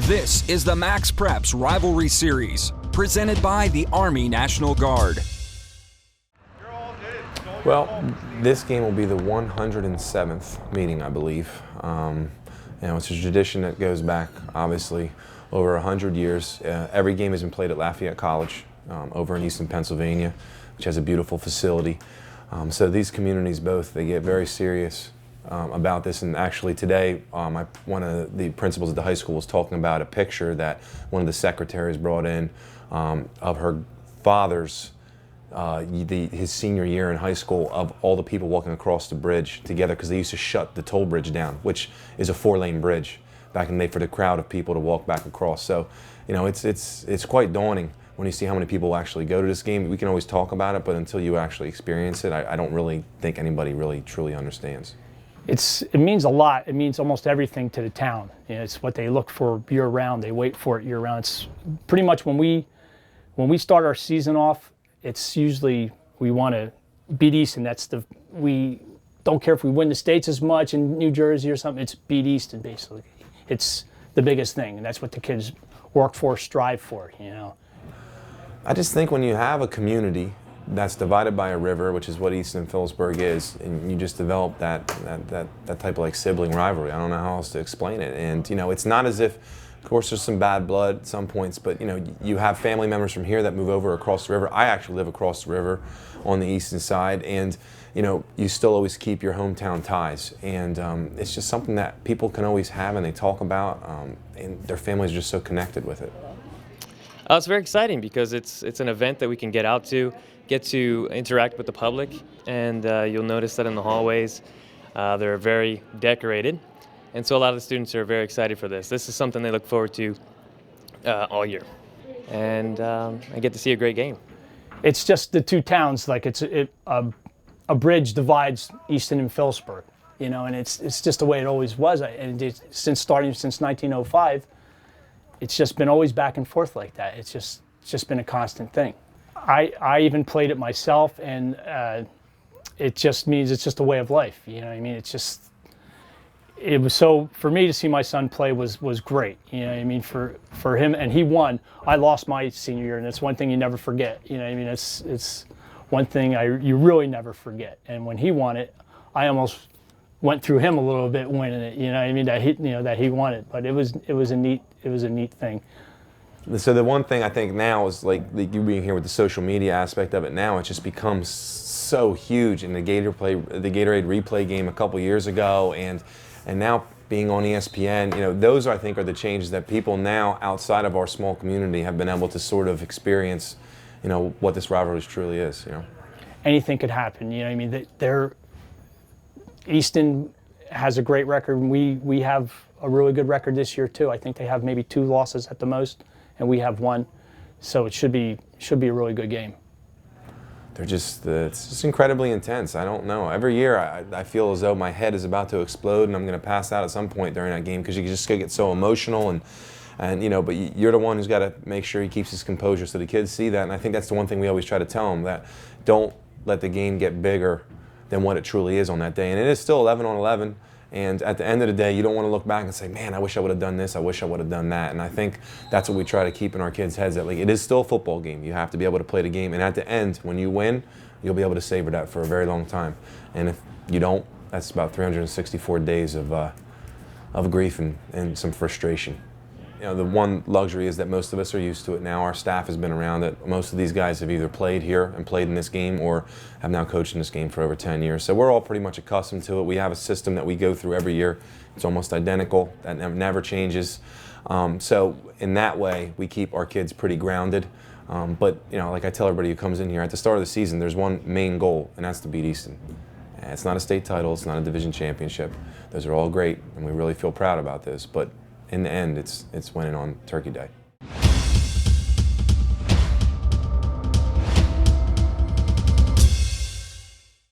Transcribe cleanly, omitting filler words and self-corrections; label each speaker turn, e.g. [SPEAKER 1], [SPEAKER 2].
[SPEAKER 1] This is the MaxPreps Rivalry Series, presented by the Army National Guard.
[SPEAKER 2] Well, this game will be the 107th meeting, I believe. It's a tradition that goes back, obviously, over 100 years. Every game has been played at Lafayette College over in Easton, Pennsylvania, which has a beautiful facility. So these communities both, they get very serious about this. And actually today, one of the principals at the high school was talking about a picture that one of the secretaries brought in of her father's his senior year in high school, of all the people walking across the bridge together, because they used to shut the toll bridge down, which is a 4-lane bridge back in the day, for the crowd of people to walk back across. So, it's quite daunting when you see how many people actually go to this game. We can always talk about it, but until you actually experience it, I don't really think anybody really truly understands.
[SPEAKER 3] It means a lot. It means almost everything to the town. It's what they look for year-round. They wait for it year-round. It's pretty much when we start our season off, it's usually we want to beat Easton. We don't care if we win the states as much in New Jersey or something. It's beat Easton, basically. It's the biggest thing, and that's what the kids work for, strive for.
[SPEAKER 2] I just think when you have a community that's divided by a river, which is what Easton and Phillipsburg is, and you just develop that type of sibling rivalry. I don't know how else to explain it. And it's not as if, of course, there's some bad blood at some points, but you have family members from here that move over across the river. I actually live across the river on the eastern side, and you still always keep your hometown ties. And it's just something that people can always have and they talk about, and their families are just so connected with it.
[SPEAKER 4] It's very exciting because it's an event that we can get out to, get to interact with the public, and you'll notice that in the hallways they're very decorated. And so a lot of the students are very excited for this. This is something they look forward to all year. And I get to see a great game.
[SPEAKER 3] It's just the two towns, a bridge divides Easton and Phillipsburg, and it's just the way it always was. And starting since 1905, it's just been always back and forth like that. It's just been a constant thing. I even played it myself, and it just means it's just a way of life. It was so, for me to see my son play was great. For him, and he won. I lost my senior year, and it's one thing you never forget. It's one thing you really never forget. And when he won it, I almost went through him a little bit winning it. That he won it. But it was a neat thing.
[SPEAKER 2] So the one thing I think now is you being here with the social media aspect of it. Now it just becomes so huge. In the Gatorade replay game a couple years ago, and now being on ESPN, those I think are the changes that people now outside of our small community have been able to sort of experience, what this rivalry truly is.
[SPEAKER 3] Anything could happen. Easton has a great record. We have a really good record this year too. I think they have maybe 2 losses at the most, and we have 1. So it should be a really good game. It's
[SPEAKER 2] just incredibly intense. I don't know. Every year I feel as though my head is about to explode and I'm going to pass out at some point during that game, because you just get so emotional, and but you're the one who's got to make sure he keeps his composure so the kids see that. And I think that's the one thing we always try to tell them, that don't let the game get bigger than what it truly is on that day. And it is still 11 on 11. And at the end of the day, you don't want to look back and say, man, I wish I would have done this, I wish I would have done that. And I think that's what we try to keep in our kids' heads, that it is still a football game. You have to be able to play the game. And at the end, when you win, you'll be able to savor that for a very long time. And if you don't, that's about 364 days of grief and some frustration. The one luxury is that most of us are used to it now. Our staff has been around it. Most of these guys have either played here and played in this game, or have now coached in this game for over 10 years. So we're all pretty much accustomed to it. We have a system that we go through every year. It's almost identical. That never changes. So in that way, we keep our kids pretty grounded. But like I tell everybody who comes in here, at the start of the season, there's one main goal, and that's to beat Easton. It's not a state title. It's not a division championship. Those are all great, and we really feel proud about this. But in the end, it's winning on Turkey Day.